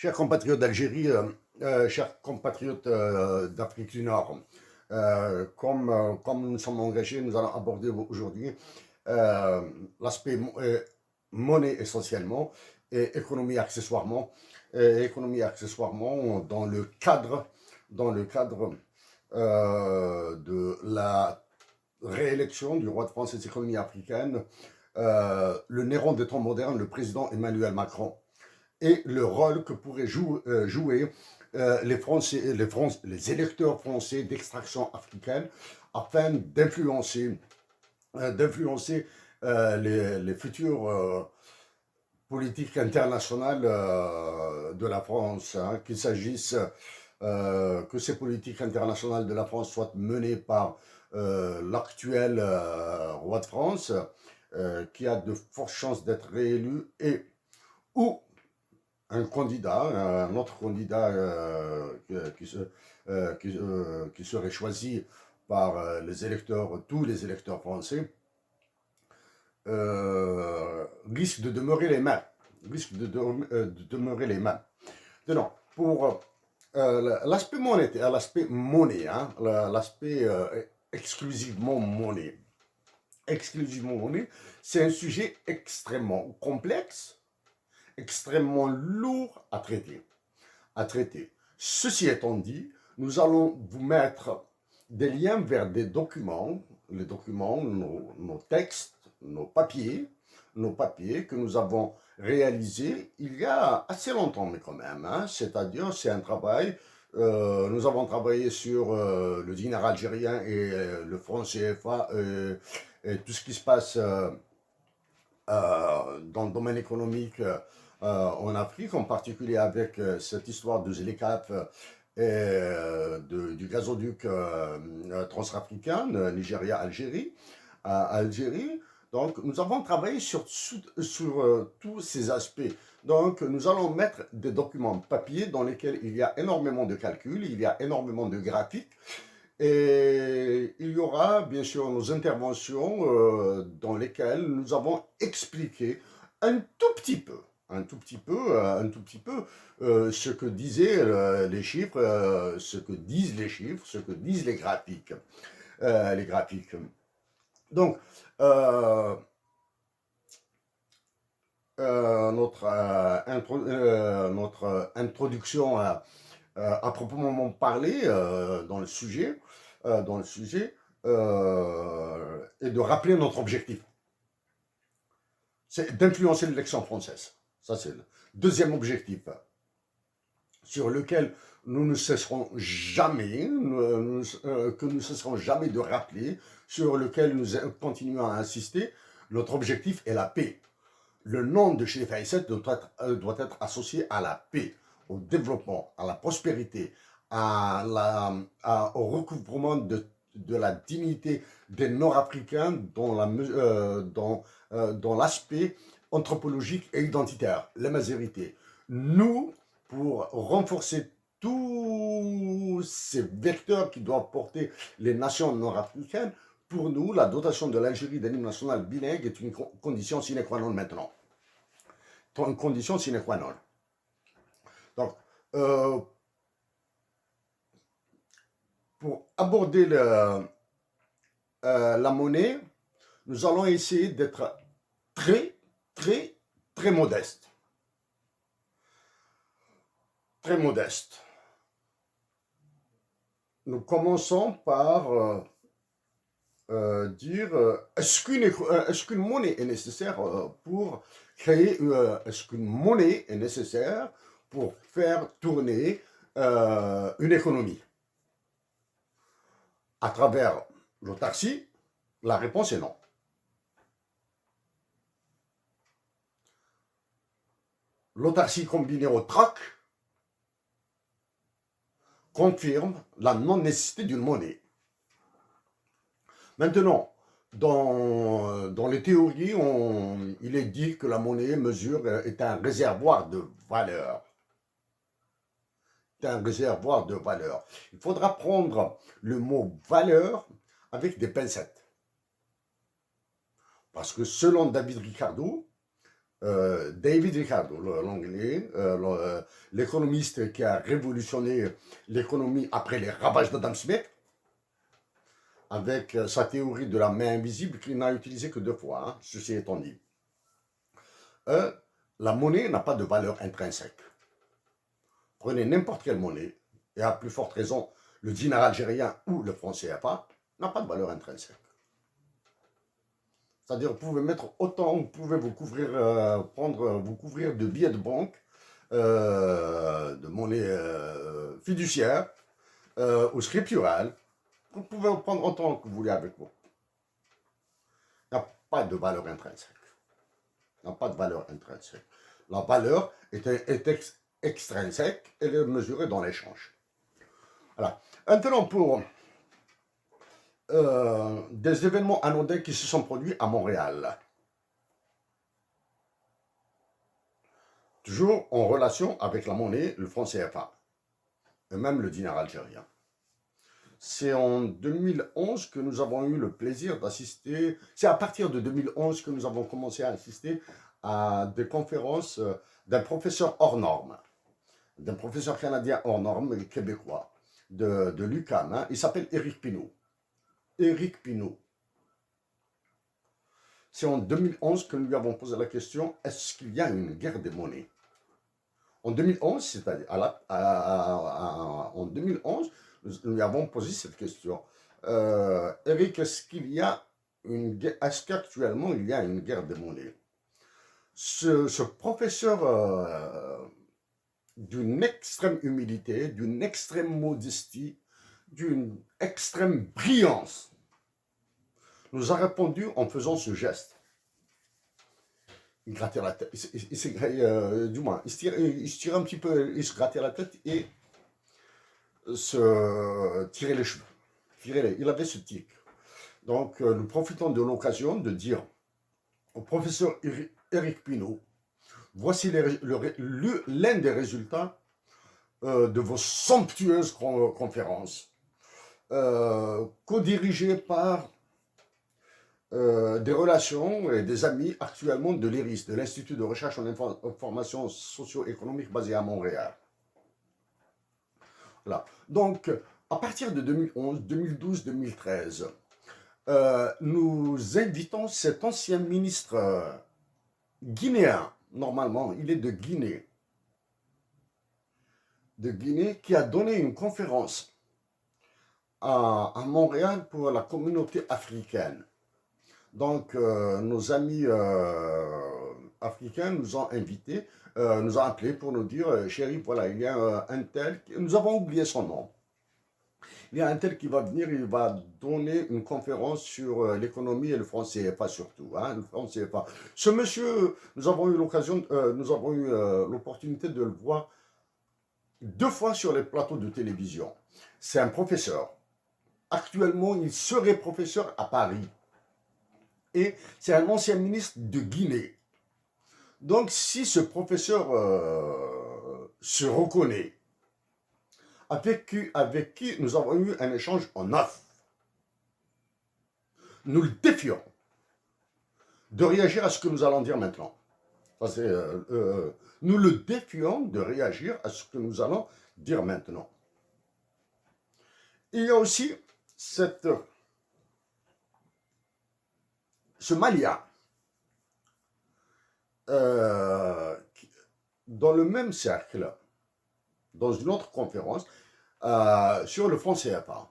Chers compatriotes d'Algérie, chers compatriotes d'Afrique du Nord, comme nous nous sommes engagés, nous allons aborder aujourd'hui euh, l'aspect monnaie essentiellement et économie accessoirement dans le cadre de la réélection du roi de France et des économies africaines, le néron des temps modernes, le président Emmanuel Macron, et le rôle que pourraient jouer les électeurs français d'extraction africaine afin d'influencer les futures politiques internationales de la France, hein, qu'il s'agisse que ces politiques internationales de la France soient menées par l'actuel roi de France, qui a de fortes chances d'être réélu, et ou un autre candidat qui serait choisi par tous les électeurs français, risque de demeurer les mêmes. De demeurer les mêmes. Non, pour l'aspect monétaire, l'aspect monnaie, hein, l'aspect exclusivement monnaie. Exclusivement monnaie, c'est un sujet extrêmement complexe, extrêmement lourd à traiter. Ceci étant dit, nous allons vous mettre des liens vers des documents, nos textes, nos papiers que nous avons réalisés il y a assez longtemps, mais quand même, hein, c'est-à-dire c'est un travail. Nous avons travaillé sur le dinar algérien et le franc CFA, et tout ce qui se passe dans le domaine économique en Afrique, en particulier avec cette histoire de Zélicap et du gazoduc transafricain, Nigeria-Algérie, Algérie. Donc, nous avons travaillé sur tous ces aspects. Donc, nous allons mettre des documents papier dans lesquels il y a énormément de calculs, il y a énormément de graphiques, et il y aura bien sûr nos interventions dans lesquelles nous avons expliqué un tout petit peu, ce que disaient les chiffres, ce que disent les chiffres, ce que disent les graphiques. Donc, notre introduction à proprement parler dans le sujet et de rappeler notre objectif. C'est d'influencer l'élection française. Ça, c'est le deuxième objectif sur lequel nous ne cesserons jamais, que nous ne cesserons jamais de rappeler, sur lequel nous continuons à insister. Notre objectif est la paix. Le nom de chez Faïsset doit être associé à la paix, au développement, à la prospérité, au recouvrement de la dignité des Nord-Africains dans l'aspect anthropologique et identitaire, la majorité. Nous, pour renforcer tous ces vecteurs qui doivent porter les nations nord-africaines, pour nous, la dotation de l'Algérie d'un hymne national bilingue est une condition sine qua non maintenant. Une condition sine qua non. Donc, pour aborder la monnaie, nous allons essayer d'être très, très, très modeste. Très modeste. Nous commençons par dire est-ce qu'une monnaie est nécessaire pour créer est-ce qu'une monnaie est nécessaire pour faire tourner une économie à travers l'autarcie? La réponse est non. L'autarcie combinée au trac confirme la non-nécessité d'une monnaie. Maintenant, dans les théories, il est dit que la monnaie est un réservoir de valeur. Un réservoir de valeur. Il faudra prendre le mot valeur avec des pincettes. Parce que selon David Ricardo, David Ricardo, l'anglais, l'économiste qui a révolutionné l'économie après les ravages d'Adam Smith, avec sa théorie de la main invisible qu'il n'a utilisée que 2 fois, hein, ceci étant dit. La monnaie n'a pas de valeur intrinsèque. Prenez n'importe quelle monnaie, et à plus forte raison, le dinar algérien ou le franc CFA n'a pas de valeur intrinsèque. C'est-à-dire, vous pouvez mettre autant, vous pouvez vous couvrir, vous couvrir de billets de banque, de monnaie fiduciaire ou scripturale. Vous pouvez en prendre autant que vous voulez avec vous. Il n'y a pas de valeur intrinsèque. Il n'y a pas de valeur intrinsèque. La valeur est extrinsèque, elle est mesurée dans l'échange. Voilà. Maintenant, pour des événements anodins qui se sont produits à Montréal. Toujours en relation avec la monnaie, le franc CFA, et même le dinar algérien. C'est en 2011 que nous avons eu le plaisir d'assister, c'est à partir de 2011 que nous avons commencé à assister à des conférences d'un professeur hors norme, d'un professeur canadien hors norme, québécois, de l'UQAM, hein. Il s'appelle Éric Pinault. Éric Pinault. C'est en 2011 que nous lui avons posé la question, est-ce qu'il y a une guerre des monnaies? En 2011, c'est-à-dire en 2011, nous lui avons posé cette question. Éric, est-ce qu'actuellement il y a une guerre des monnaies? Ce professeur d'une extrême humilité, d'une extrême modestie, d'une extrême brillance, nous a répondu en faisant ce geste. Il grattait la tête, du moins, il se tirait un petit peu, il se grattait la tête et se tirait les cheveux. Il avait ce tic. Donc, nous profitons de l'occasion de dire au professeur Éric Pinault, voici l'un des résultats de vos somptueuses conférences, co-dirigées par des relations et des amis actuellement de l'IRIS, de l'Institut de recherche en information socio-économique basé à Montréal. Voilà. Donc, à partir de 2011, 2012, 2013, nous invitons cet ancien ministre guinéen, normalement, il est de Guinée, qui a donné une conférence à Montréal pour la communauté africaine. Donc, nos amis africains nous ont invités, nous ont appelés pour nous dire, chérie, voilà, il y a un tel, nous avons oublié son nom. Il y a un tel qui va venir, il va donner une conférence sur l'économie et le franc CFA surtout, hein, le franc CFA. Ce monsieur, nous avons eu l'opportunité de le voir 2 fois sur les plateaux de télévision. C'est un professeur. Actuellement, il serait professeur à Paris. Et c'est un ancien ministre de Guinée. Donc, si ce professeur se reconnaît, avec qui nous avons eu un échange en off, nous le défions de réagir à ce que nous allons dire maintenant. Nous le défions de réagir à ce que nous allons dire maintenant. Il y a aussi ce Malien, dans le même cercle, dans une autre conférence, sur le franc CFA.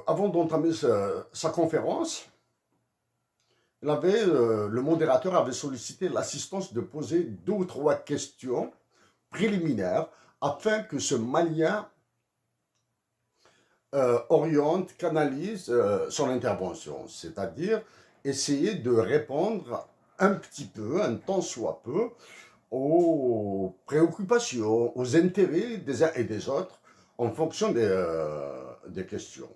Avant d'entamer sa conférence, le modérateur avait sollicité l'assistance de poser 2 ou 3 questions préliminaires afin que ce Malien oriente, canalise son intervention, c'est-à-dire essayer de répondre un petit peu, un tant soit peu, aux préoccupations, aux intérêts des uns et des autres en fonction des questions.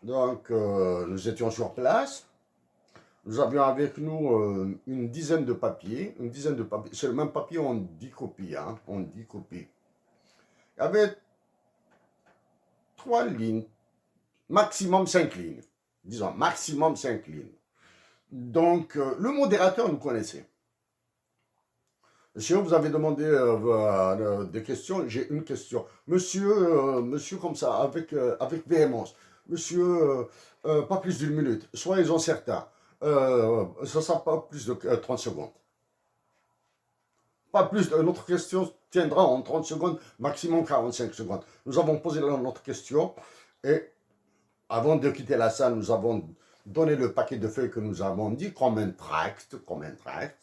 Donc, nous étions sur place. Nous avions avec nous une dizaine de papiers. C'est le même papier, on dit copie. Hein, on dit copie. Il y avait 3 lignes, maximum 5 lignes. Disons, maximum 5 lignes. Donc, le modérateur, nous connaissez. Monsieur, vous avez demandé des questions. J'ai une question. Monsieur, monsieur comme ça, avec véhémence. Monsieur, pas plus d'une minute. Soyez-en certains. Ça ne sera pas plus de 30 secondes. Pas plus. Notre question tiendra en 30 secondes, maximum 45 secondes. Nous avons posé notre question et avant de quitter la salle, nous avons donné le paquet de feuilles que nous avons dit comme un tract, comme un tract.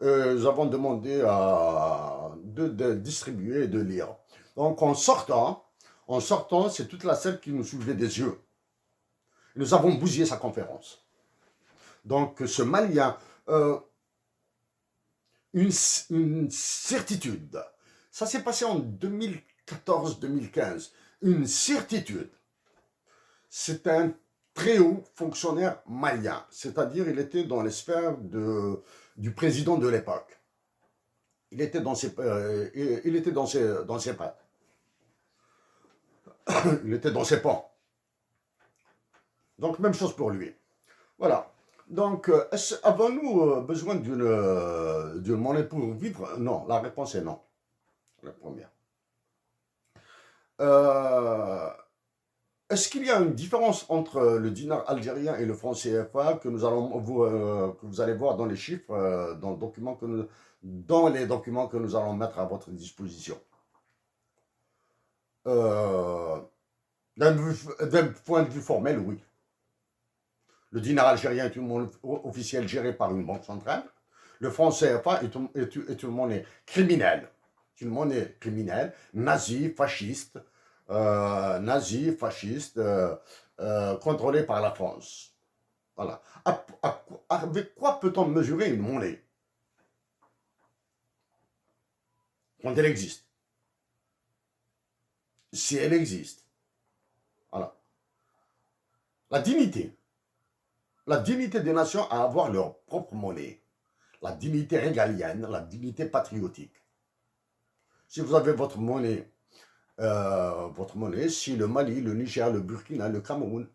Nous avons demandé de distribuer et de lire. Donc en sortant, c'est toute la salle qui nous soulevait des yeux. Nous avons bousillé sa conférence. Donc ce Malien, une certitude. Ça s'est passé en 2014-2015. Une certitude. C'est un très haut fonctionnaire malien, c'est-à-dire il était dans les sphères du président de l'époque. Il était dans ses pattes. Il était dans ses pans. Donc même chose pour lui. Voilà. Donc, avons-nous besoin d'une monnaie pour vivre? Non, la réponse est non. La première. Est-ce qu'il y a une différence entre le dinar algérien et le franc CFA que vous allez voir dans les chiffres, dans les documents que nous allons mettre à votre disposition? D'un point de vue formel, oui. Le dinar algérien est une monnaie officielle gérée par une banque centrale. Le franc CFA est une monnaie criminelle. Une monnaie criminelle, nazie, fasciste, contrôlée par la France. Voilà. Avec quoi peut-on mesurer une monnaie quand elle existe? Si elle existe. Voilà. La dignité. La dignité des nations à avoir leur propre monnaie. La dignité régalienne, la dignité patriotique. Si vous avez votre monnaie, si le Mali, le Niger, le Burkina, le Cameroun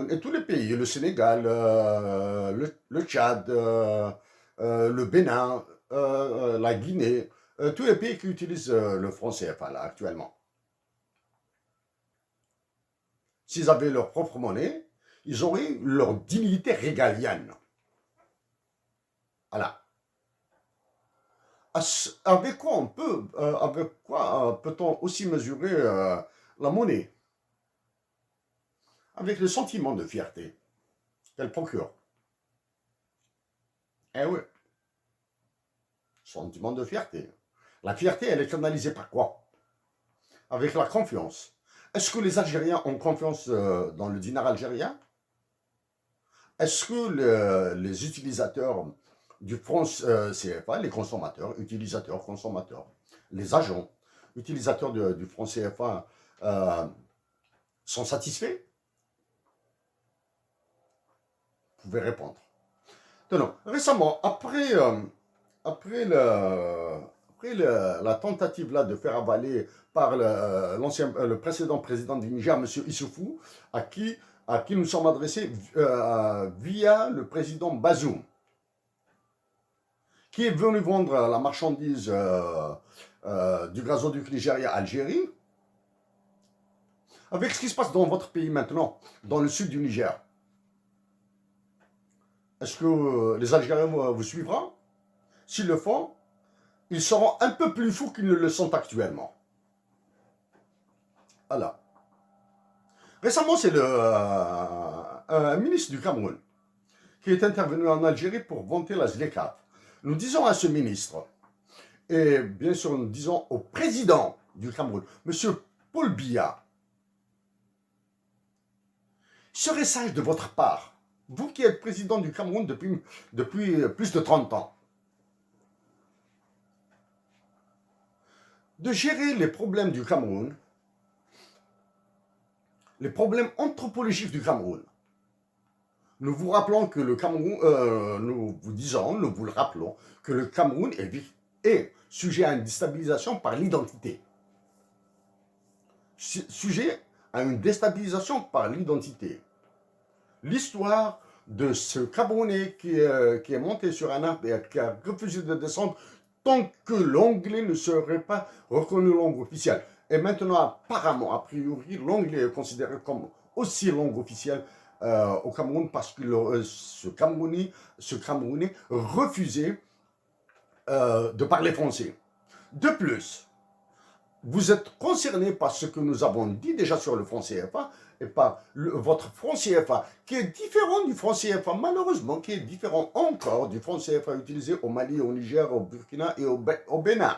et tous les pays, le Sénégal, le Tchad, le Bénin, la Guinée, tous les pays qui utilisent le franc CFA là actuellement. S'ils avaient leur propre monnaie, ils auraient leur dignité régalienne. Voilà. Avec quoi peut-on aussi mesurer la monnaie? Avec le sentiment de fierté qu'elle procure. Eh oui, sentiment de fierté. La fierté, elle est canalisée par quoi? Avec la confiance. Est-ce que les Algériens ont confiance dans le dinar algérien? Est-ce que les utilisateurs du franc CFA, les consommateurs, les agents, utilisateurs du franc CFA sont satisfaits? Vous pouvez répondre. Non. Récemment, après la tentative là de faire avaler par le précédent président du Niger, M. Issoufou, à qui nous sommes adressés via le président Bazoum, qui est venu vendre la marchandise du gazoduc Nigeria à Algérie. Avec ce qui se passe dans votre pays maintenant, dans le sud du Niger, est-ce que les Algériens vous suivront? S'ils le font, ils seront un peu plus fous qu'ils ne le sont actuellement. Voilà. Récemment, c'est un ministre du Cameroun qui est intervenu en Algérie pour vanter la ZLECAf. Nous disons à ce ministre, et bien sûr nous disons au président du Cameroun, M. Paul Biya, serait sage de votre part, vous qui êtes président du Cameroun depuis plus de 30 ans, de gérer les problèmes du Cameroun, les problèmes anthropologiques du Cameroun. Nous vous rappelons que le Cameroun, nous vous le rappelons, que le Cameroun est sujet à une déstabilisation par l'identité. Sujet à une déstabilisation par l'identité. l'histoire de ce Camerounais qui est monté sur un arbre et qui a refusé de descendre tant que l'anglais ne serait pas reconnu langue officielle. Et maintenant, apparemment, a priori, l'anglais est considéré comme aussi langue officielle au Cameroun parce que ce Camerounais refusait de parler français. De plus, vous êtes concerné par ce que nous avons dit déjà sur le franc CFA et par votre franc CFA qui est différent du franc CFA, malheureusement, qui est différent encore du franc CFA utilisé au Mali, au Niger, au Burkina et au Bénin.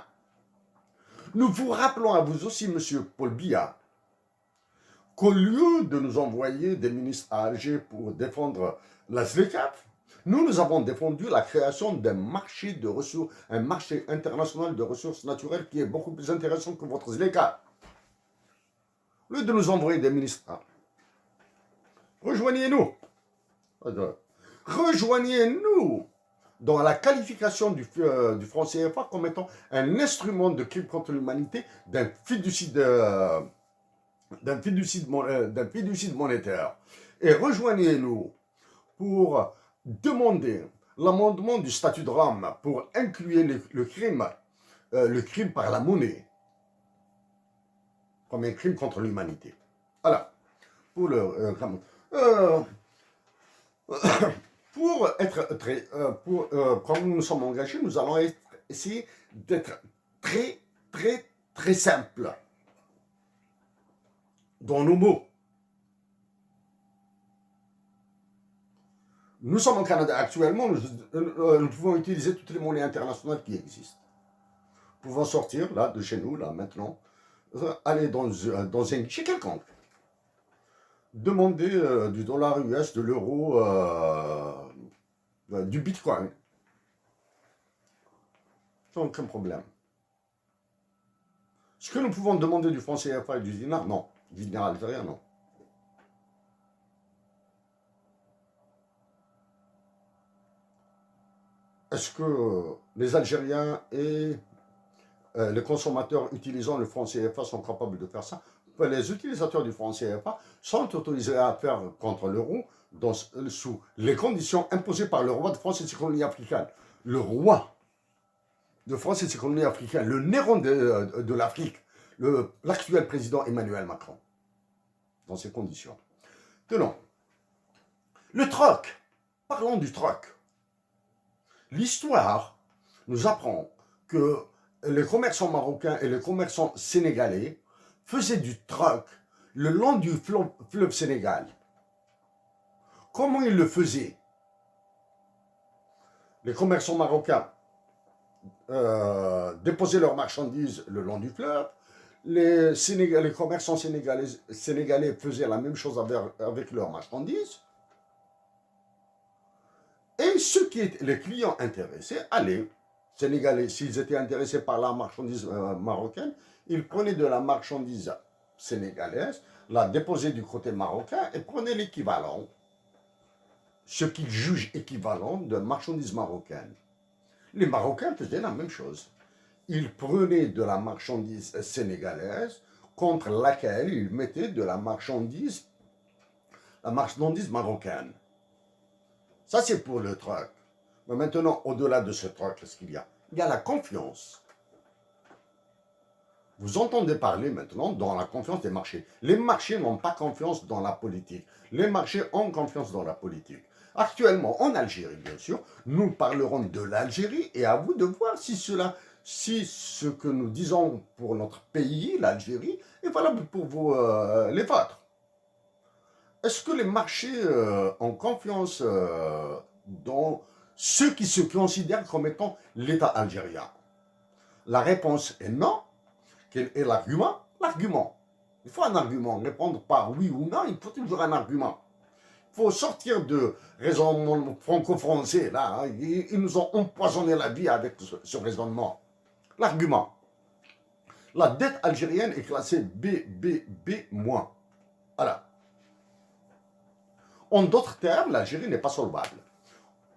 Nous vous rappelons à vous aussi, monsieur Paul Biya, qu'au lieu de nous envoyer des ministres à Alger pour défendre la ZLECAf, nous avons défendu la création d'un marché de ressources, un marché international de ressources naturelles qui est beaucoup plus intéressant que votre ZLECAf. Au lieu de nous envoyer des ministres, rejoignez-nous. Rejoignez-nous dans la qualification du franc CFA comme étant un instrument de crime contre l'humanité, d'un fiducide monétaire. Et rejoignez-nous pour demander l'amendement du statut de Rome pour inclure le crime par la monnaie comme un crime contre l'humanité. Voilà. Pour être très, quand nous nous sommes engagés, nous allons essayer d'être très, très, très simples dans nos mots. Nous sommes au Canada actuellement, nous pouvons utiliser toutes les monnaies internationales qui existent. Nous pouvons sortir là de chez nous, là maintenant, aller dans un guichet quelconque, demander du dollar US, de l'euro, du bitcoin, sans aucun problème. Est-ce que nous pouvons demander du franc CFA et du dinar? Non. Du dinar algérien, non. Est-ce que les Algériens et les consommateurs utilisant le franc CFA sont capables de faire ça? Les utilisateurs du franc CFA sont autorisés à faire contre l'euro sous les conditions imposées par le roi de France et de ses colonies africaines. Le roi de France et de ses colonies africaines, le Néron de l'Afrique, l'actuel président Emmanuel Macron, dans ces conditions. Tenons, le troc, parlons du troc. L'histoire nous apprend que les commerçants marocains et les commerçants sénégalais faisaient du troc le long du fleuve Sénégal. Comment ils le faisaient? Les commerçants marocains déposaient leurs marchandises le long du fleuve. Les commerçants sénégalais faisaient la même chose avec leurs marchandises. Et ceux qui étaient les clients intéressés allaient, sénégalais, s'ils étaient intéressés par la marchandise marocaine, ils prenaient de la marchandise sénégalaise, la déposaient du côté marocain et prenaient l'équivalent, ce qu'ils jugent équivalent de marchandise marocaine. Les Marocains faisaient la même chose. Ils prenaient de la marchandise sénégalaise contre laquelle ils mettaient de la marchandise marocaine. Ça, c'est pour le troc. Mais maintenant, au-delà de ce troc, qu'est-ce qu'il y a? Il y a la confiance. Vous entendez parler maintenant dans la confiance des marchés. Les marchés n'ont pas confiance dans la politique. Les marchés ont confiance dans la politique. Actuellement, en Algérie, bien sûr, nous parlerons de l'Algérie et à vous de voir si ce que nous disons pour notre pays, l'Algérie, est valable pour vous, les vôtres. Est-ce que les marchés ont confiance dans ceux qui se considèrent comme étant l'État algérien? La réponse est non. Quel est l'argument? L'argument. Il faut un argument. Répondre par oui ou non, il faut toujours un argument. Il faut sortir de raisonnement franco-français. Là, hein. Ils nous ont empoisonné la vie avec ce raisonnement. L'argument. La dette algérienne est classée BBB-. Voilà. En d'autres termes, l'Algérie n'est pas solvable.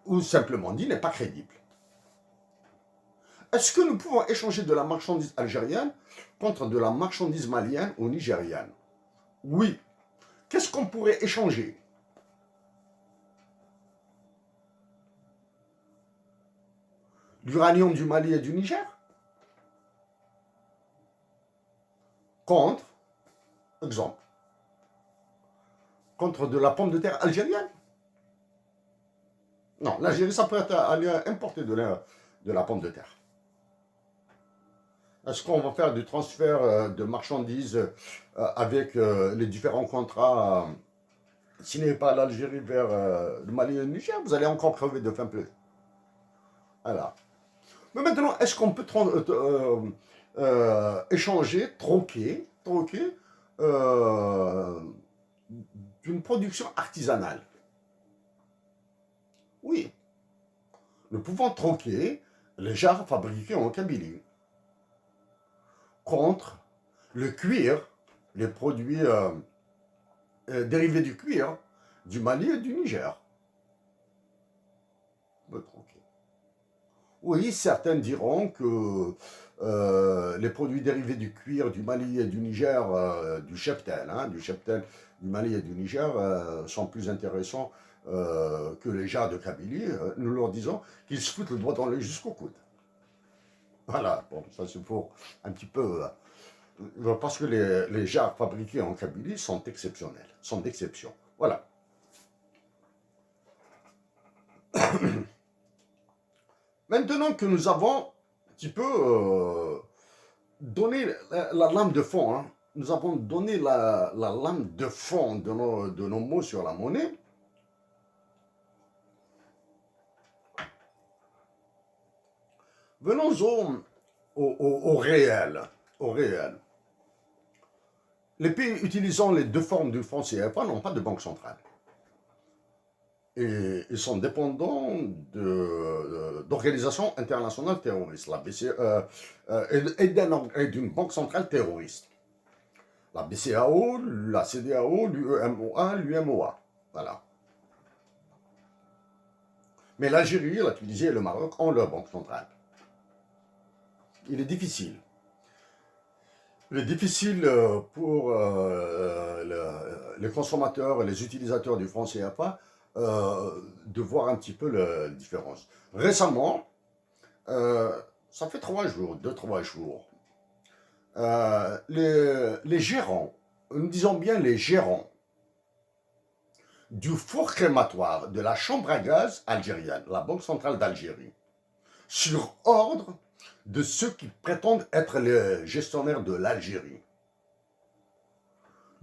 Ou simplement dit, n'est pas crédible. Est-ce que nous pouvons échanger de la marchandise algérienne contre de la marchandise malienne ou nigérienne? Oui. Qu'est-ce qu'on pourrait échanger? l'uranium du Mali et du Niger contre, exemple, contre de la pomme de terre algérienne. Non, l'Algérie, ça peut être aller importer de la pomme de terre. Est-ce qu'on va faire du transfert de marchandises avec les différents contrats signés par l'Algérie vers le Mali et le Niger? Vous allez encore crever de faim plus. Voilà. Mais maintenant, est-ce qu'on peut échanger, troquer euh, d'une production artisanale? Oui. Nous pouvons troquer les jarres fabriquées en Kabylie contre le cuir, les produits dérivés du cuir du Mali et du Niger. Oui, certains diront que les produits dérivés du cuir du Mali et du Niger, du cheptel, du Mali et du Niger, sont plus intéressants que les jarres de Kabylie. Nous leur disons qu'ils se foutent le doigt dans l'œil jusqu'au coude. Voilà, bon, ça c'est pour un petit peu... parce que les jarres fabriquées en Kabylie sont exceptionnelles, sont d'exception. Voilà. Maintenant que nous avons un petit peu donné la lame de fond, hein, nous avons donné la lame de fond de nos mots sur la monnaie, venons au réel. Au réel. Les pays utilisant les deux formes du franc CFA n'ont pas de banque centrale. Et ils sont dépendants d'organisations internationales terroristes, la BCE, et d'une banque centrale terroriste. La BCAO, la CEDEAO, l'UEMOA, l'UMOA. Voilà. Mais l'Algérie, la Tunisie et le Maroc ont leur banque centrale. Il est difficile. Il est difficile pour les consommateurs et les utilisateurs du franc CFA de voir un petit peu la différence. Récemment, ça fait 3 jours, 2-3 jours, les gérants, nous disons bien les gérants, du four crématoire de la chambre à gaz algérienne, la Banque centrale d'Algérie, sur ordre de ceux qui prétendent être les gestionnaires de l'Algérie.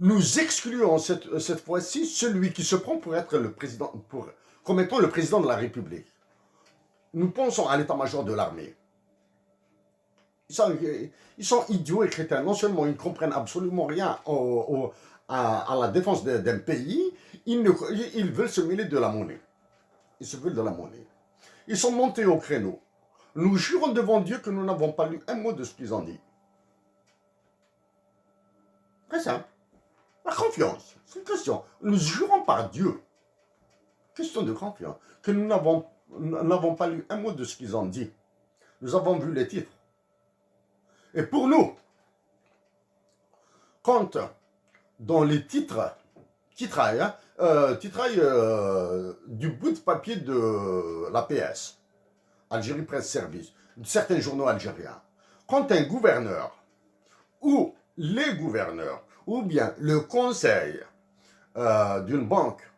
Nous excluons cette fois-ci celui qui se prend pour être le président, comme étant le président de la République. Nous pensons à l'état-major de l'armée. Ils sont idiots et crétins. Non seulement ils ne comprennent absolument rien à la défense d'un pays, ils veulent se mêler de la monnaie. Ils se veulent de la monnaie. Ils sont montés au créneau. Nous jurons devant Dieu que nous n'avons pas lu un mot de ce qu'ils ont dit. Très simple. La confiance, c'est une question. Nous jurons par Dieu. Question de confiance. Que nous n'avons pas lu un mot de ce qu'ils ont dit. Nous avons vu les titres. Et pour nous, quand dans les titrailles du bout de papier de l'APS, Algérie Presse Service, de certains journaux algériens, quand un gouverneur ou les gouverneurs ou bien le conseil d'une banque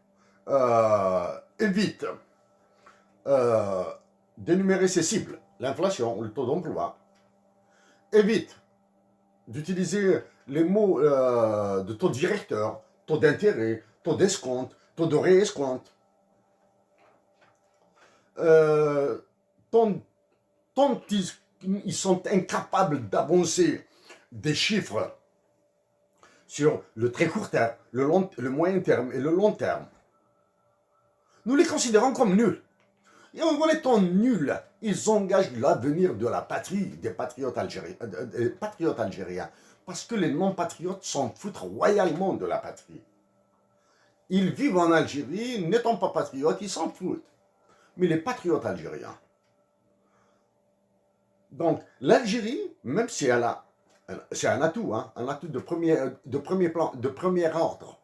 évite d'énumérer ses cibles, l'inflation ou le taux d'emploi, évite d'utiliser les mots de taux directeur, taux d'intérêt, taux d'escompte, taux de réescompte, tant ils sont incapables d'avancer des chiffres sur le très court terme, le moyen terme et le long terme, nous les considérons comme nuls. Et en étant nuls, ils engagent l'avenir de la patrie des patriotes algériens. Parce que les non-patriotes s'en foutent royalement de la patrie. Ils vivent en Algérie, n'étant pas patriotes, ils s'en foutent. Mais les patriotes algériens. Donc, l'Algérie, même si elle a, c'est un atout, hein, un atout de premier ordre.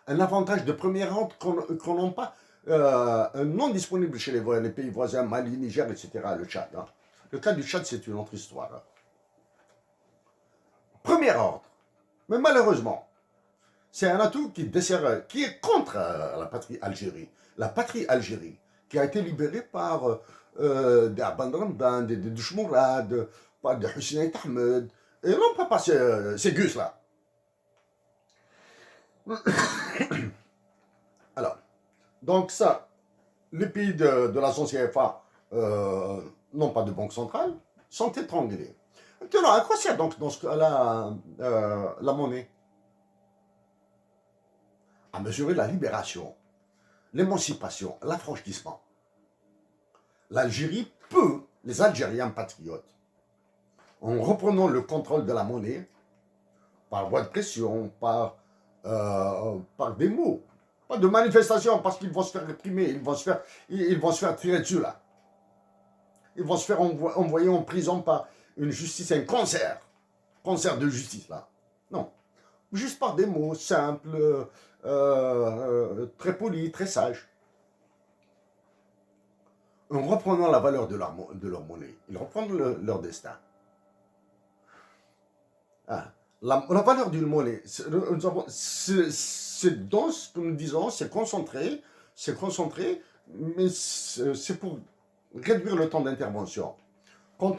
Un avantage de premier ordre qu'on n'a pas non disponible chez les pays voisins, Mali, Niger, etc., le Tchad. Hein. Le cas du Tchad, c'est une autre histoire. Hein. Premier ordre. Mais malheureusement, c'est un atout qui dessert, qui est contre la patrie Algérie. La patrie Algérie, qui a été libérée par des Abandramdan, des Douchmourad, par des Hussein Ahmed, et non pas par ces gus-là. Alors, donc ça, les pays de la zone CFA n'ont pas de banque centrale, sont étranglés. Maintenant, à quoi sert donc dans ce cas-là la monnaie? À mesurer la libération, l'émancipation, l'affranchissement. L'Algérie peut, les Algériens patriotes, en reprenant le contrôle de la monnaie, par voie de pression, par des mots, pas de manifestation, parce qu'ils vont se faire réprimer, ils vont se faire tirer dessus là. Ils vont se faire envoyer en prison par une justice, un concert de justice là. Non, juste par des mots simples, très polis, très sages. En reprenant la valeur de leur monnaie, ils reprennent leur destin. Ah, la valeur d'une monnaie, c'est dans ce que nous disons, c'est concentré, mais c'est pour réduire le temps d'intervention. Quand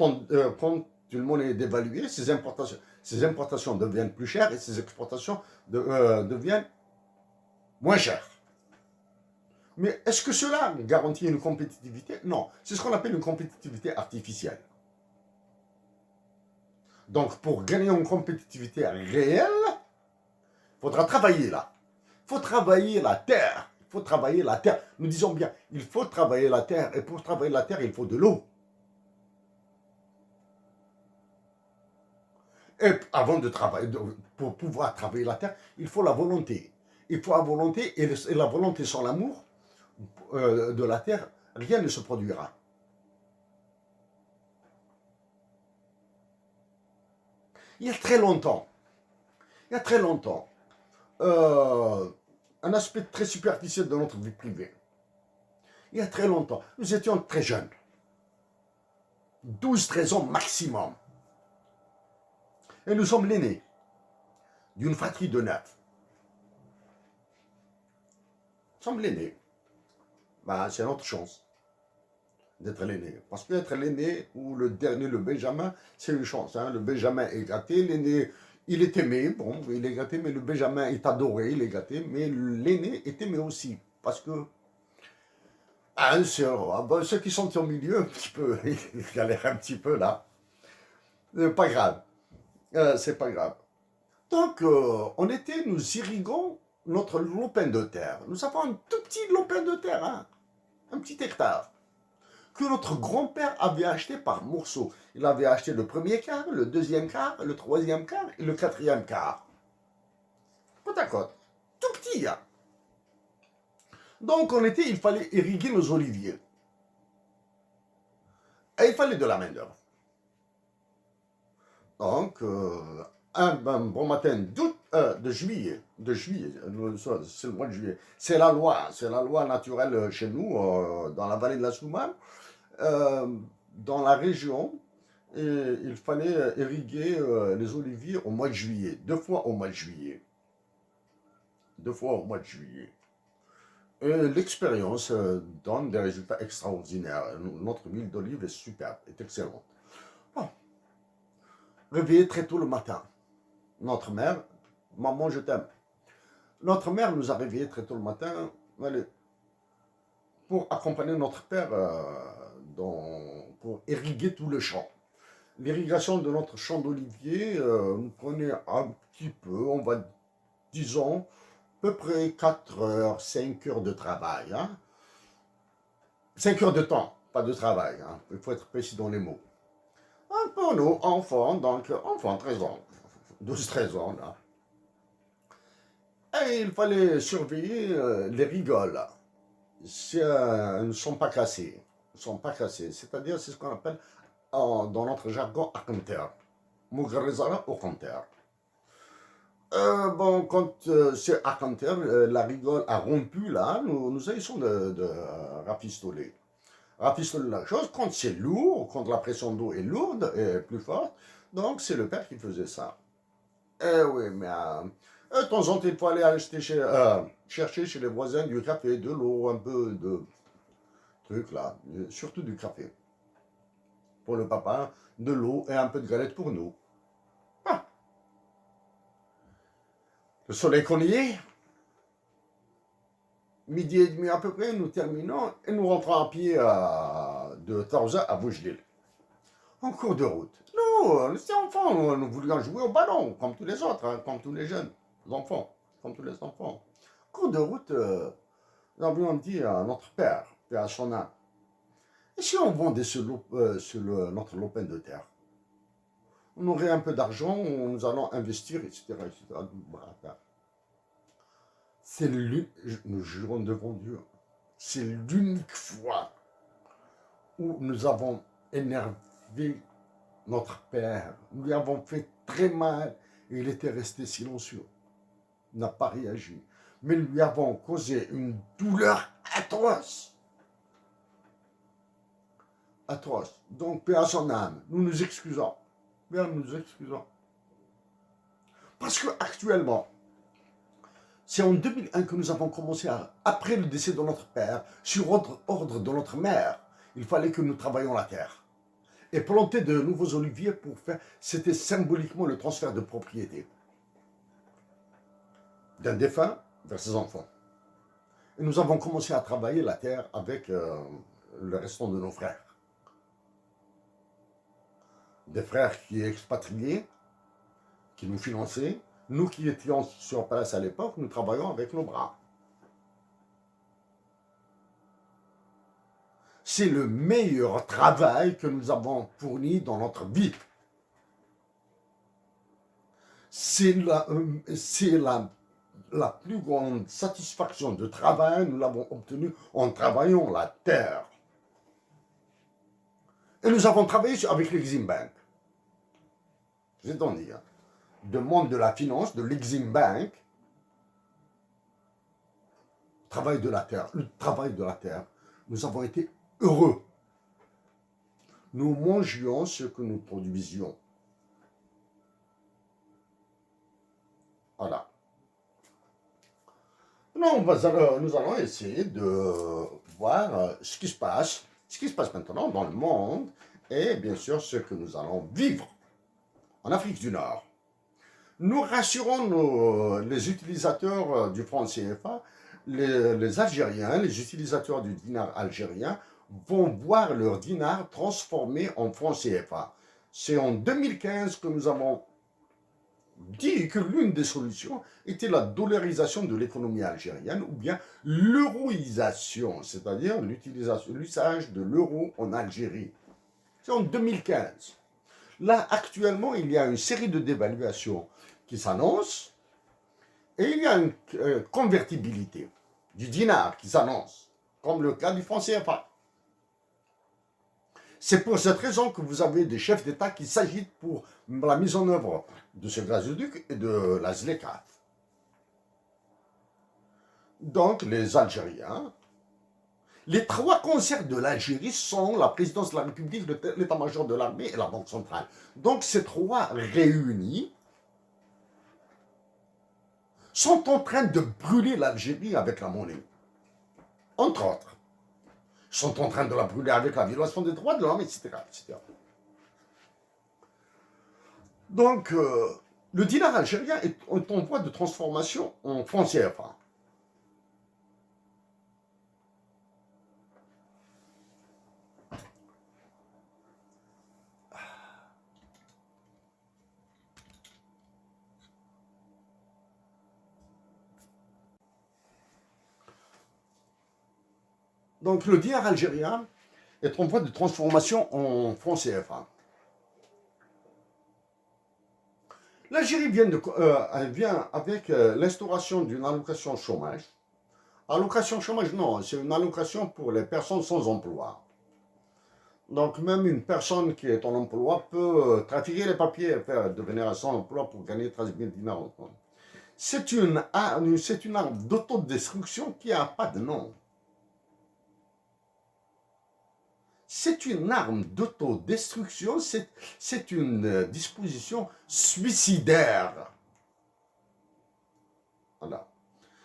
une monnaie est dévaluée, ses importations deviennent plus chères et ses exportations deviennent moins chères. Mais est-ce que cela garantit une compétitivité? Non, c'est ce qu'on appelle une compétitivité artificielle. Donc, pour gagner une compétitivité réelle, il faudra travailler là. Il faut travailler la terre. Il faut travailler la terre. Nous disons bien, il faut travailler la terre. Et pour travailler la terre, il faut de l'eau. Et avant de travailler, pour pouvoir travailler la terre, il faut la volonté. Il faut la volonté, et la volonté sans l'amour de la terre, rien ne se produira. Il y a très longtemps, un aspect très superficiel de notre vie privée. Il y a très longtemps, nous étions très jeunes, 12-13 ans maximum. Et nous sommes l'aîné d'une fratrie de 9. Nous sommes l'aîné. Ben, c'est notre chance d'être l'aîné. Parce qu'être l'aîné ou le dernier, le Benjamin, c'est une chance. Hein. Le Benjamin est gâté, l'aîné, il est aimé. Bon, il est gâté, mais le Benjamin est adoré, il est gâté. Mais l'aîné est aimé aussi. Parce que ceux qui sont au milieu, un petit peu, ils galèrent un petit peu là. C'est pas grave. C'est pas grave. Donc, nous irriguons notre lopin de terre. Nous avons un tout petit lopin de terre, hein, un petit hectare, que notre grand-père avait acheté par morceaux. Il avait acheté le premier quart, le deuxième quart, le troisième quart et le quatrième quart. Côte à côte. Tout petit, hein. Donc, il fallait irriguer nos oliviers. Et il fallait de la main-d'œuvre. Donc, un bon matin de juillet, c'est le mois de juillet. C'est la loi naturelle chez nous, dans la vallée de la Soumane, dans la région. Et il fallait irriguer les oliviers au mois de juillet, 2 fois au mois de juillet. 2 fois au mois de juillet. Et l'expérience donne des résultats extraordinaires. Notre huile d'olive est superbe, est excellente. Bon. Réveillé très tôt le matin. Notre mère, maman, je t'aime. Notre mère nous a réveillés très tôt le matin pour accompagner notre père pour irriguer tout le champ. L'irrigation de notre champ d'olivier nous prenait un petit peu, disons, à peu près 4 heures, 5 heures de travail. Hein. 5 heures de temps, pas de travail. Hein. Il faut être précis dans les mots. Un peu nous, enfants, 13 ans, 12-13 ans, là. Et il fallait surveiller les rigoles. Ne sont pas cassés. Ne sont pas cassés. C'est-à-dire, c'est ce qu'on appelle dans notre jargon Akanter. Mugarizara au Kanter. Bon, quand c'est Arcanter, la rigole a rompu là, nous essayons de rafistoler. Rafistoler la chose quand c'est lourd, quand la pression d'eau est lourde et plus forte. Donc c'est le père qui faisait ça. Eh oui, mais de temps en temps, il faut aller acheter chercher chez les voisins du café, de l'eau, un peu de trucs là, surtout du café. Pour le papa, de l'eau et un peu de galette pour nous. Ah, le soleil qu'on y est, midi et demi à peu près, nous terminons et nous rentrons à pied de Tarza à Bougelil. En cours de route. Nous étions enfants, nous voulions jouer au ballon, comme tous les autres, hein, comme tous les jeunes enfants, comme tous les enfants. En cours de route, nous avions dit à notre père, Père à son âme, et si on vendait notre lopin de terre, on aurait un peu d'argent, nous allons investir, etc. etc. C'est l'unique, nous jurons devant Dieu, c'est l'unique fois où nous avons énervé notre père. Nous lui avons fait très mal et il était resté silencieux. Il n'a pas réagi. Mais nous lui avons causé une douleur atroce. Atroce. Donc, paix à son âme. Nous nous excusons. Père, nous nous excusons. Parce que actuellement, c'est en 2001 que nous avons commencé après le décès de notre père, sur ordre de notre mère, il fallait que nous travaillions la terre. Et planter de nouveaux oliviers pour faire, c'était symboliquement le transfert de propriété d'un défunt vers ses enfants. Et nous avons commencé à travailler la terre avec le restant de nos frères. Des frères qui expatriés, qui nous finançaient. Nous qui étions sur place à l'époque, nous travaillons avec nos bras. C'est le meilleur travail que nous avons fourni dans notre vie. C'est la plus grande satisfaction de travail, nous l'avons obtenue en travaillant la terre. Et nous avons travaillé avec l'Exim Bank. C'est en dire. De monde de la finance, de l'Exim Bank, travail de la terre, le travail de la terre. Nous avons été heureux. Nous mangions ce que nous produisions. Voilà. Non, nous allons essayer de voir ce qui se passe maintenant dans le monde et bien sûr ce que nous allons vivre en Afrique du Nord. Nous rassurons les utilisateurs du franc CFA, les Algériens, les utilisateurs du dinar algérien vont voir leur dinar transformé en franc CFA. C'est en 2015 que nous avons dit que l'une des solutions était la dollarisation de l'économie algérienne ou bien l'euroisation, c'est-à-dire l'usage de l'euro en Algérie. C'est en 2015. Là, actuellement, il y a une série de dévaluations qui s'annoncent et il y a une convertibilité du dinar qui s'annonce, comme le cas du franc CFA. C'est pour cette raison que vous avez des chefs d'État qui s'agitent pour la mise en œuvre de ce gazoduc et de la ZLECAF. Donc, les Algériens, les trois concerts de l'Algérie sont la présidence de la République, l'état-major de l'armée et la Banque centrale. Donc, ces trois réunis sont en train de brûler l'Algérie avec la monnaie. Entre autres. Ils sont en train de la brûler avec la violation des droits de l'homme, etc., etc. Donc, le dinar algérien est en voie de transformation en franc CFA. Donc, le dinar algérien est en voie de transformation en franc CFA. L'Algérie vient avec l'instauration d'une allocation chômage. Allocation chômage, non, c'est une allocation pour les personnes sans emploi. Donc même une personne qui est en emploi peut trafiquer les papiers et devenir sans emploi pour gagner 13 000 dinars. C'est une arme d'autodestruction qui n'a pas de nom. C'est une arme d'autodestruction, c'est une disposition suicidaire. Voilà.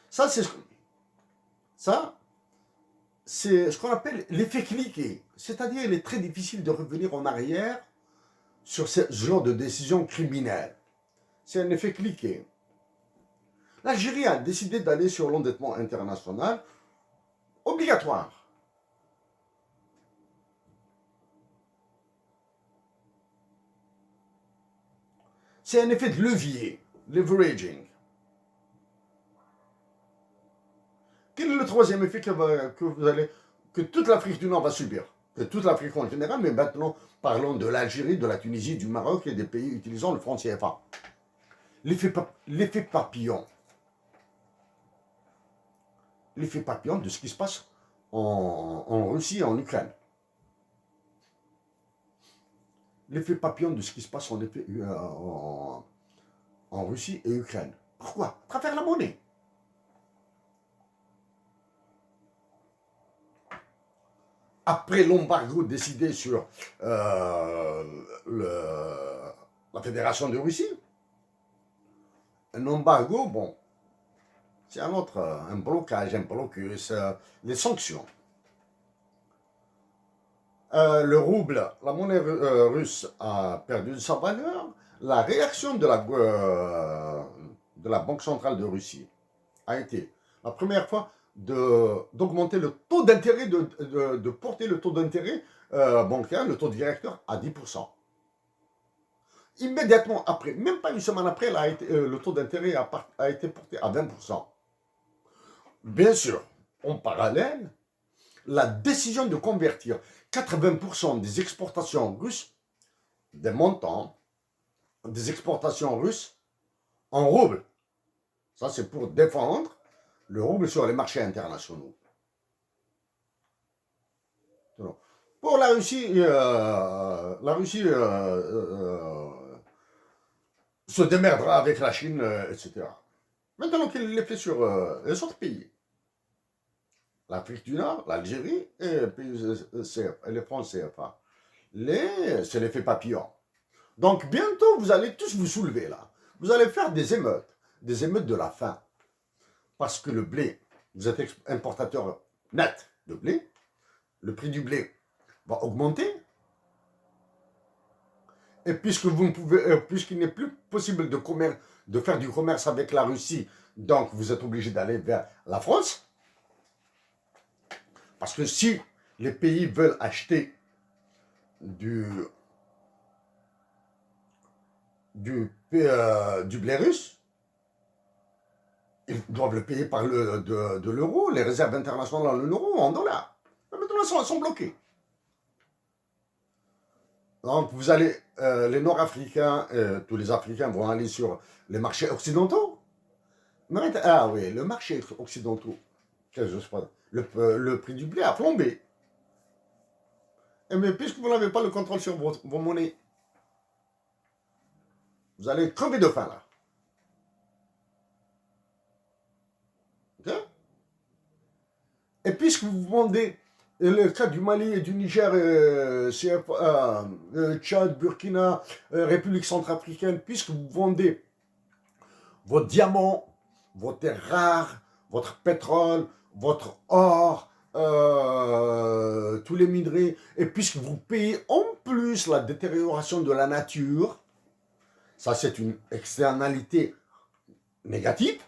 Ça, c'est ce qu'on appelle l'effet cliquet. C'est-à-dire, il est très difficile de revenir en arrière sur ce genre de décision criminelle. C'est un effet cliquet. L'Algérie a décidé d'aller sur l'endettement international obligatoire. C'est un effet de levier, leveraging. Quel est le troisième effet que toute l'Afrique du Nord va subir? Que toute l'Afrique en général, mais maintenant parlons de l'Algérie, de la Tunisie, du Maroc et des pays utilisant le franc CFA. L'effet papillon. L'effet papillon de ce qui se passe en Russie et en Ukraine. L'effet papillon de ce qui se passe en Russie et Ukraine. Pourquoi? À travers la monnaie. Après l'embargo décidé sur la Fédération de Russie, un embargo, bon, c'est un blocage, un blocus, les sanctions. Le rouble, la monnaie russe a perdu sa valeur. La réaction de la Banque centrale de Russie a été la première fois d'augmenter le taux d'intérêt, de porter le taux d'intérêt bancaire, le taux directeur à 10%. Immédiatement après, même pas une semaine après, le taux d'intérêt a été porté à 20%. Bien sûr, en parallèle, la décision de convertir 80% des exportations russes, des montants des exportations russes en roubles. Ça, c'est pour défendre le rouble sur les marchés internationaux. Pour la Russie se démerdera avec la Chine, etc. Maintenant qu'il l'ait fait sur les autres pays. L'Afrique du Nord, l'Algérie et les francs CFA. C'est l'effet papillon. Donc bientôt, vous allez tous vous soulever là. Vous allez faire des émeutes de la faim. Parce que le blé, vous êtes importateur net de blé, le prix du blé va augmenter. Et puisque puisqu'il n'est plus possible de faire du commerce avec la Russie, donc vous êtes obligé d'aller vers la France. Parce que si les pays veulent acheter du blé russe, ils doivent le payer par de l'euro, les réserves internationales en euro, en dollars. Mais maintenant, elles sont bloquées. Donc, vous allez, les Nord-Africains, tous les Africains vont aller sur les marchés occidentaux. Ah oui, le marché occidentaux, je sais pas, le prix du blé a flambé. Mais puisque vous n'avez pas le contrôle sur vos monnaies, vous allez crever de faim là. Okay? Et puisque vous vendez le cas du Mali et du Niger, Tchad, Burkina, République centrafricaine, puisque vous vendez vos diamants, vos terres rares, votre pétrole, votre or, tous les minerais, et puisque vous payez en plus la détérioration de la nature, ça c'est une externalité négative,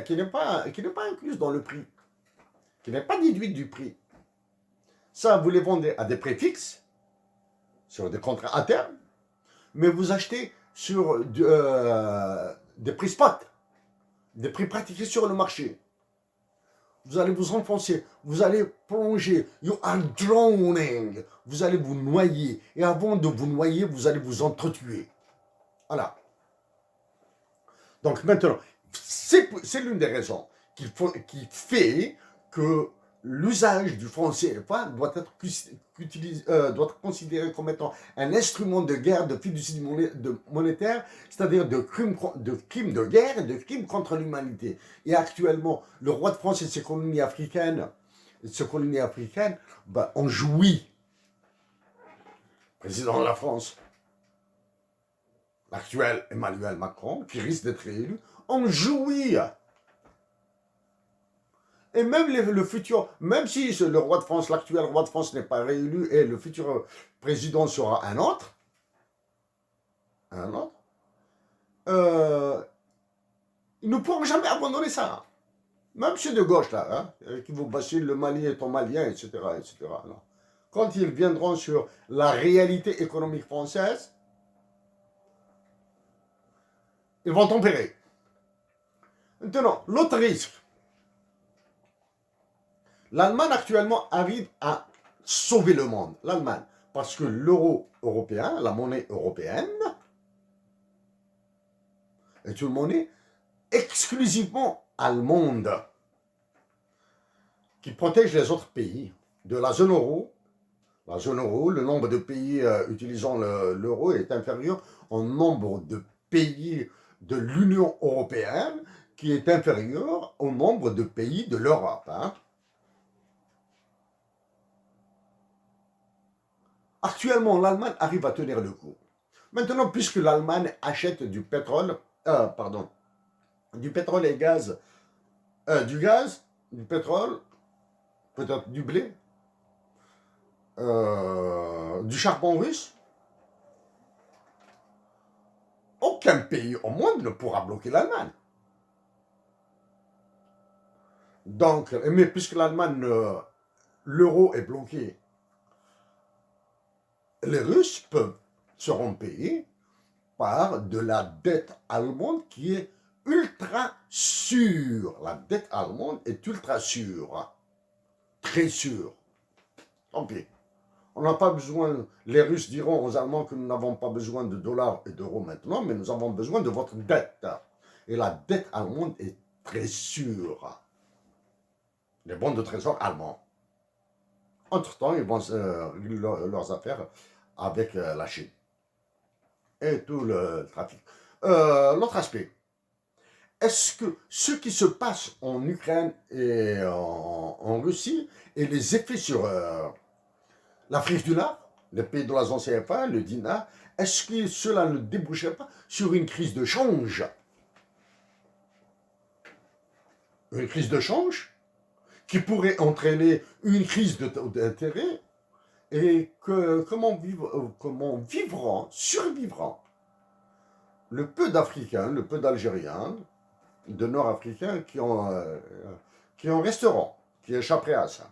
qui n'est pas incluse dans le prix, qui n'est pas déduite du prix. Ça, vous les vendez à des prix fixes, sur des contrats à terme, mais vous achetez sur des prix spot, des prix pratiqués sur le marché. Vous allez vous enfoncer, vous allez plonger, you are drowning, vous allez vous noyer, et avant de vous noyer, vous allez vous entretuer. Voilà. Donc maintenant, c'est l'une des raisons qui fait que l'usage du franc CFA doit être considéré comme étant un instrument de guerre de fiducie monétaire, c'est-à-dire de crimes de guerre et de crimes contre l'humanité. Et actuellement, le roi de France et ses colonies africaines, ont joui. Président de la France, l'actuel Emmanuel Macron, qui risque d'être élu, en jouit. Et même le futur, même si le roi de France, l'actuel roi de France n'est pas réélu et le futur président sera un autre, euh, ils ne pourront jamais abandonner ça. Même ceux de gauche, là, qui vous bâchent le Mali est ton malien, etc., etc. Non. Quand ils viendront sur la réalité économique française, ils vont tempérer. Maintenant, l'autre risque, l'Allemagne actuellement arrive à sauver le monde. L'Allemagne, parce que l'euro européen, la monnaie européenne, est une monnaie exclusivement allemande qui protège les autres pays de la zone euro. La zone euro, le nombre de pays utilisant l'euro est inférieur au nombre de pays de l'Union européenne qui est inférieur au nombre de pays de l'Europe. Actuellement, l'Allemagne arrive à tenir le coup. Maintenant, puisque l'Allemagne achète du pétrole et gaz, du gaz, du pétrole, peut-être du blé, du charbon russe, aucun pays au monde ne pourra bloquer l'Allemagne. Donc, mais puisque l'Allemagne, l'euro est bloqué, les Russes seront payés par de la dette allemande qui est ultra sûre. La dette allemande est ultra sûre. Très sûre. Tant pis. On n'a pas besoin, les Russes diront aux Allemands que nous n'avons pas besoin de dollars et d'euros maintenant, mais nous avons besoin de votre dette. Et la dette allemande est très sûre. Les bons de trésor allemands. Entre-temps, ils vont leurs affaires avec la Chine. Et tout le trafic. L'autre aspect. Est-ce que ce qui se passe en Ukraine et en Russie et les effets sur l'Afrique du Nord, les pays de la zone CFA, le dinar, est-ce que cela ne déboucherait pas sur une crise de change? Une crise de change qui pourrait entraîner une crise d'intérêt et comment survivront le peu d'Africains, le peu d'Algériens, de Nord-Africains qui en resteront, qui échapperaient à ça.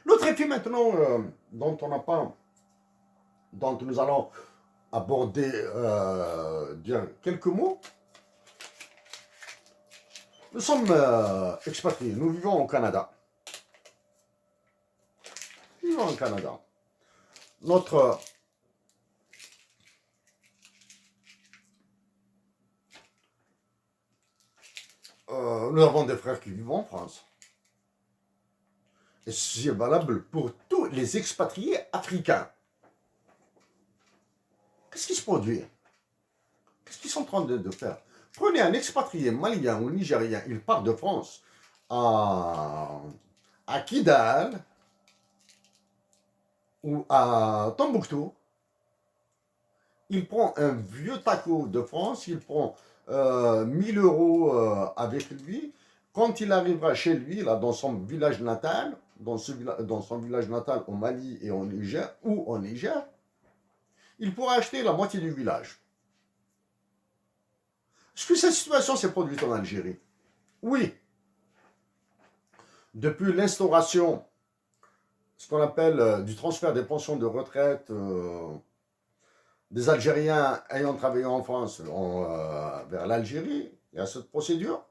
L'autre effet maintenant dont nous allons aborder, dire quelques mots. Nous sommes expatriés, nous vivons au Canada. Nous avons des frères qui vivent en France. Et c'est valable pour tous les expatriés africains. Qu'est-ce qui se produit? Qu'est-ce qu'ils sont en train de faire? Prenez un expatrié malien ou nigérien, il part de France à Kidal ou à Tombouctou. Il prend un vieux taco de France, il prend 1000 euros avec lui. Quand il arrivera chez lui, là, dans son village natal, dans son village natal au Mali et au Niger, il pourra acheter la moitié du village. Est-ce que cette situation s'est produite en Algérie? Oui. Depuis l'instauration, ce qu'on appelle du transfert des pensions de retraite des Algériens ayant travaillé en France vers l'Algérie, il y a cette procédure.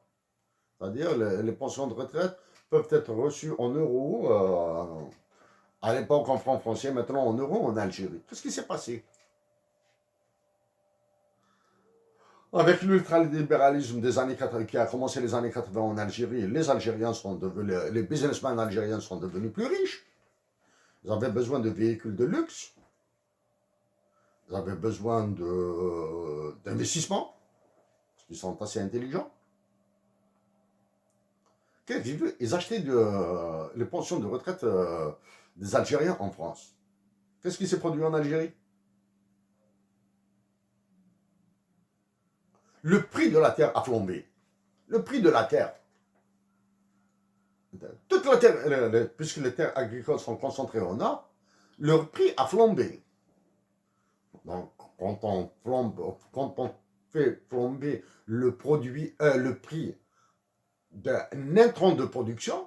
C'est-à-dire les pensions de retraite peuvent être reçues en euros, à l'époque en francs français, maintenant en euros en Algérie. Qu'est-ce qui s'est passé? Avec l'ultralibéralisme des années 80, qui a commencé les années 80 en Algérie, les Algériens sont devenus, les businessmen algériens sont devenus plus riches. Ils avaient besoin de véhicules de luxe. Ils avaient besoin d'investissements, parce qu'ils sont assez intelligents. Ils achetaient les pensions de retraite des Algériens en France. Qu'est-ce qui s'est produit en Algérie? Le prix de la terre a flambé. Le prix de la terre. Toute la terre, puisque les terres agricoles sont concentrées au nord, leur prix a flambé. Donc, quand on fait flamber le prix d'un intrant de production,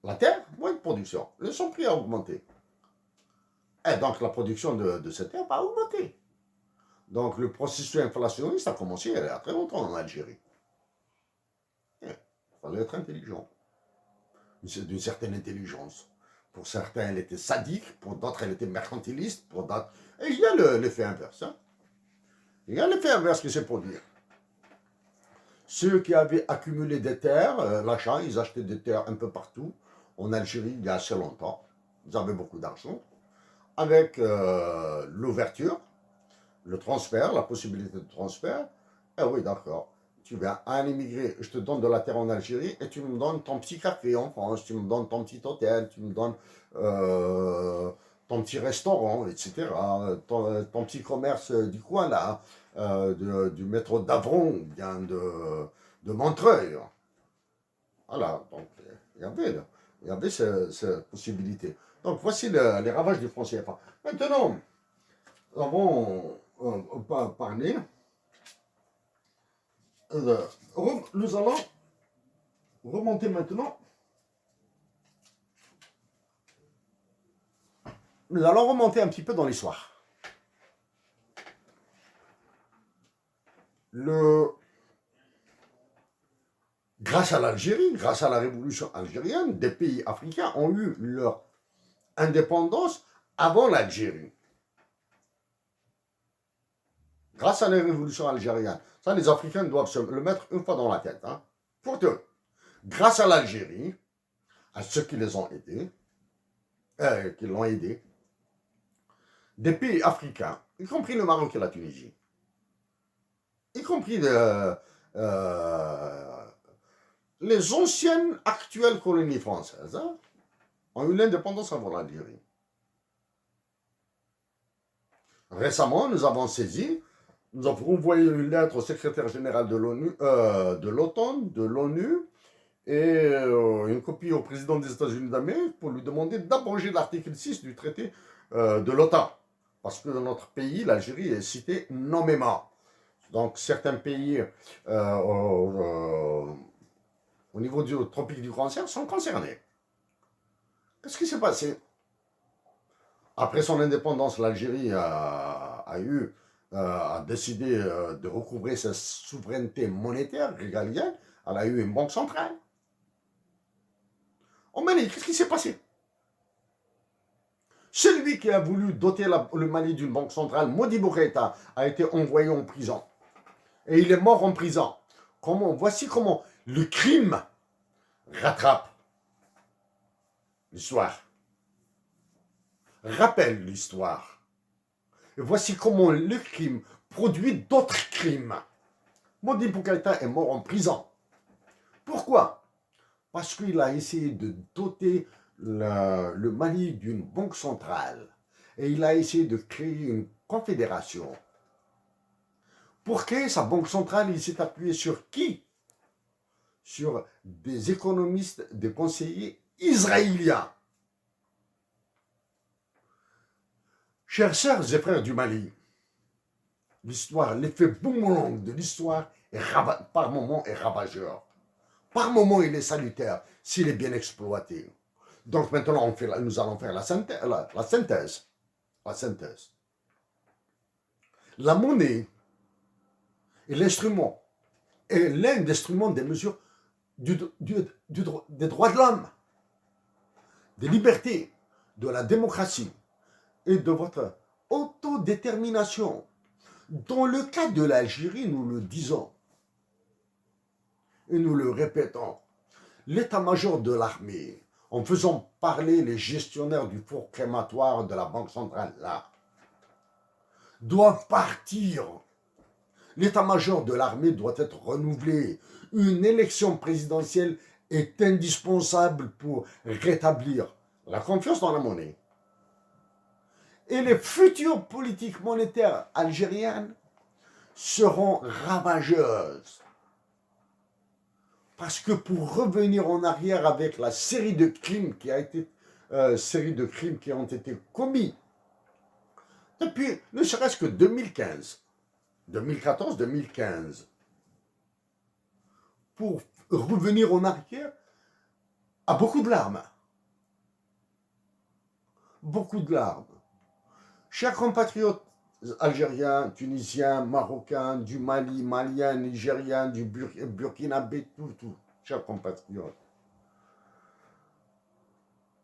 la terre, moins de production, son prix a augmenté. Et donc, la production de cette terre va augmenter. Donc, le processus inflationniste a commencé il y a très longtemps en Algérie. Il fallait être intelligent. D'une certaine intelligence. Pour certains, elle était sadique, pour d'autres, elle était mercantiliste, pour d'autres... Et il y a l'effet inverse. Hein. Il y a l'effet inverse qui s'est produit. Ceux qui avaient accumulé des terres, l'achat, ils achetaient des terres un peu partout, en Algérie, il y a assez longtemps. Ils avaient beaucoup d'argent. Avec l'ouverture, le transfert, la possibilité de transfert, eh oui, d'accord. Tu viens un immigré, je te donne de la terre en Algérie et tu me donnes ton petit café en France, tu me donnes ton petit hôtel, tu me donnes ton petit restaurant, etc. Ton petit commerce du coin là, du métro d'Avron, bien de Montreuil. Voilà, donc il y avait cette possibilité. Donc voici les ravages du franc CFA. Maintenant, nous avons parlé. Nous allons remonter maintenant. Nous allons remonter un petit peu dans l'histoire. Grâce à l'Algérie, grâce à la révolution algérienne, des pays africains ont eu leur indépendance avant l'Algérie. Grâce à la révolution algérienne. Ça, les Africains doivent se le mettre une fois dans la tête. Hein. Pour eux, grâce à l'Algérie, à ceux qui les ont aidés, qui l'ont aidé, des pays africains, y compris le Maroc et la Tunisie, y compris les anciennes actuelles colonies françaises, hein, ont eu l'indépendance avant l'Algérie. Récemment, nous avons saisi, nous avons envoyé une lettre au secrétaire général de l'ONU, de l'OTAN, de l'ONU, et une copie au président des États-Unis d'Amérique pour lui demander d'abroger l'article 6 du traité de l'OTAN. Parce que dans notre pays, l'Algérie est citée nommément. Donc certains pays au niveau du tropique du cancer sont concernés. Qu'est-ce qui s'est passé? Après son indépendance, l'Algérie a décidé de recouvrer sa souveraineté monétaire régalienne. Elle a eu une banque centrale. Au Mali, qu'est-ce qui s'est passé? Celui qui a voulu doter le Mali d'une banque centrale, Modibo Keïta, a été envoyé en prison. Et il est mort en prison. Voici comment le crime rattrape l'histoire. Rappelle l'histoire. Et voici comment le crime produit d'autres crimes. Modibo Keïta est mort en prison. Pourquoi? Parce qu'il a essayé de doter le Mali d'une banque centrale. Et il a essayé de créer une confédération. Pour créer sa banque centrale, il s'est appuyé sur qui? Sur des économistes, des conseillers israéliens. Chers sœurs et frères du Mali, l'histoire, l'effet boomerang de l'histoire par moments est ravageur. Par moments, il est salutaire s'il est bien exploité. Donc maintenant, nous allons faire la synthèse. La monnaie est l'instrument, est l'un des instruments des mesures des droits de l'homme, des libertés, de la démocratie et de votre autodétermination. Dans le cas de l'Algérie, nous le disons et nous le répétons, l'état-major de l'armée, en faisant parler les gestionnaires du four crématoire de la Banque centrale, là, doit partir. L'état-major de l'armée doit être renouvelé. Une élection présidentielle est indispensable pour rétablir la confiance dans la monnaie. Et les futures politiques monétaires algériennes seront ravageuses. Parce que pour revenir en arrière avec la série de crimes qui ont été commis depuis ne serait-ce que 2015, 2014-2015, pour revenir en arrière à beaucoup de larmes. Beaucoup de larmes. Chers compatriotes algériens, tunisiens, marocains, du Mali, maliens, nigériens, du burkinabé, tout, chers compatriotes.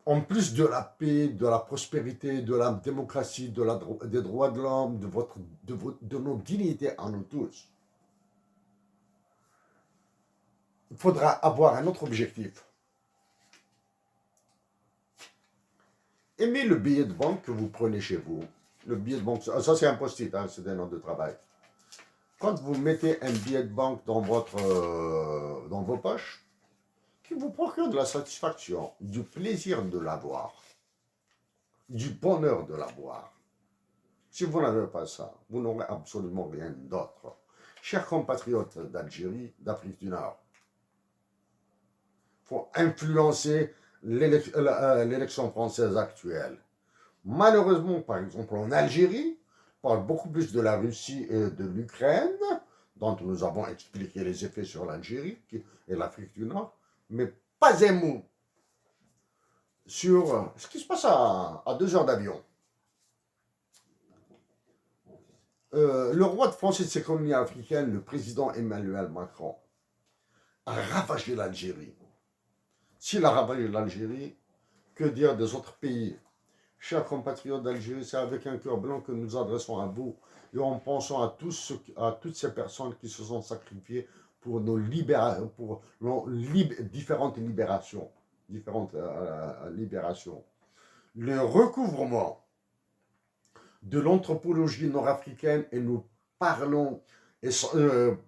En plus de la paix, de la prospérité, de la démocratie, des droits de l'homme, de nos dignités à nous tous, il faudra avoir un autre objectif. Aimez le billet de banque que vous prenez chez vous. Le billet de banque, ça c'est un post-it, hein, c'est un nom de travail. Quand vous mettez un billet de banque dans vos poches, qui vous procure de la satisfaction, du plaisir de l'avoir, du bonheur de l'avoir. Si vous n'avez pas ça, vous n'aurez absolument rien d'autre. Chers compatriotes d'Algérie, d'Afrique du Nord, il faut influencer l'élection française actuelle. Malheureusement, par exemple, en Algérie, on parle beaucoup plus de la Russie et de l'Ukraine, dont nous avons expliqué les effets sur l'Algérie et l'Afrique du Nord, mais pas un mot sur ce qui se passe à 2 heures d'avion. Le roi de France et de ses colonies africaines, le président Emmanuel Macron, a ravagé l'Algérie. S'il a ravagé l'Algérie, que dire des autres pays? Chers compatriotes d'Algérie, c'est avec un cœur blanc que nous adressons à vous et en pensant à toutes ces personnes qui se sont sacrifiées pour différentes libérations. Le recouvrement de l'anthropologie nord-africaine, et nous parlons,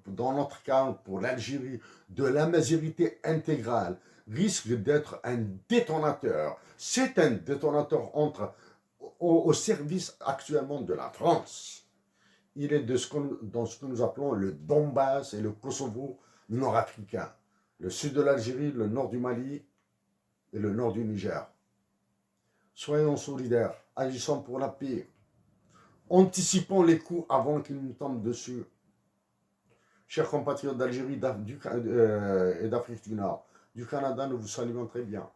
dans notre cas pour l'Algérie, de la majorité intégrale, risque d'être un détonateur. C'est un détonateur au service actuellement de la France. Il est dans ce que nous appelons le Donbass et le Kosovo nord-africain. Le sud de l'Algérie, le nord du Mali et le nord du Niger. Soyons solidaires, agissons pour la paix. Anticipons les coups avant qu'ils nous tombent dessus. Chers compatriotes d'Algérie et d'Afrique du Nord, du Canada, nous vous saluons très bien.